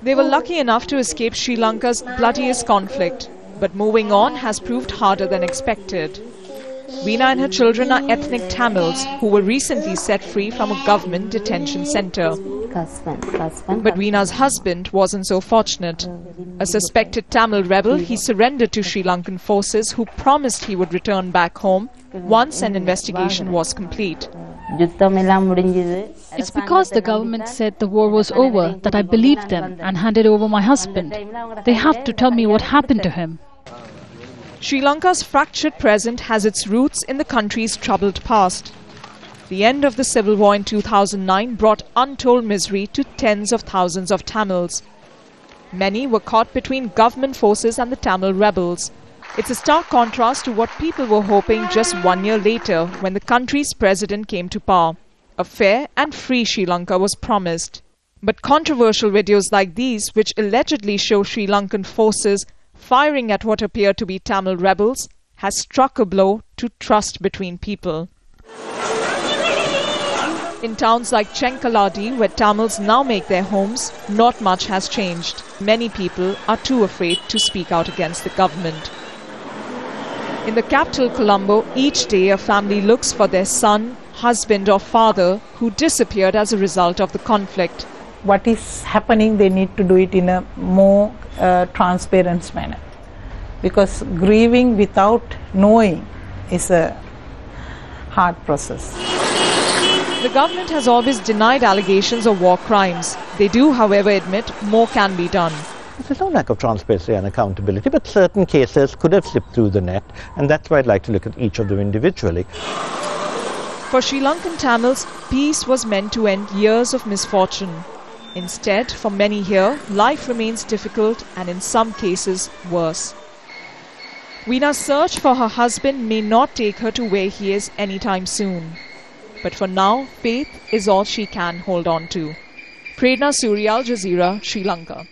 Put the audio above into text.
They were lucky enough to escape Sri Lanka's bloodiest conflict, but moving on has proved harder than expected. Veena and her children are ethnic Tamils who were recently set free from a government detention centre. But Veena's husband wasn't so fortunate. A suspected Tamil rebel, he surrendered to Sri Lankan forces who promised he would return back home once an investigation was complete. It's because the government said the war was over that I believed them and handed over my husband. They have to tell me what happened to him. Sri Lanka's fractured present has its roots in the country's troubled past. The end of the civil war in 2009 brought untold misery to tens of thousands of Tamils. Many were caught between government forces and the Tamil rebels. It's a stark contrast to what people were hoping just 1 year later when the country's president came to power. A fair and free Sri Lanka was promised. But controversial videos like these, which allegedly show Sri Lankan forces firing at what appear to be Tamil rebels, has struck a blow to trust between people. In towns like Chenkaladi, where Tamils now make their homes, not much has changed. Many people are too afraid to speak out against the government. In the capital, Colombo, each day a family looks for their son, husband or father who disappeared as a result of the conflict. What is happening, they need to do it in a more transparent manner, because grieving without knowing is a hard process. The government has always denied allegations of war crimes. They do, however, admit more can be done. There's no lack of transparency and accountability, but certain cases could have slipped through the net, and that's why I'd like to look at each of them individually. For Sri Lankan Tamils, peace was meant to end years of misfortune. Instead, for many here, life remains difficult and in some cases worse. Veena's search for her husband may not take her to where he is anytime soon. But for now, faith is all she can hold on to. Prerna, Suri, Jazeera, Sri Lanka.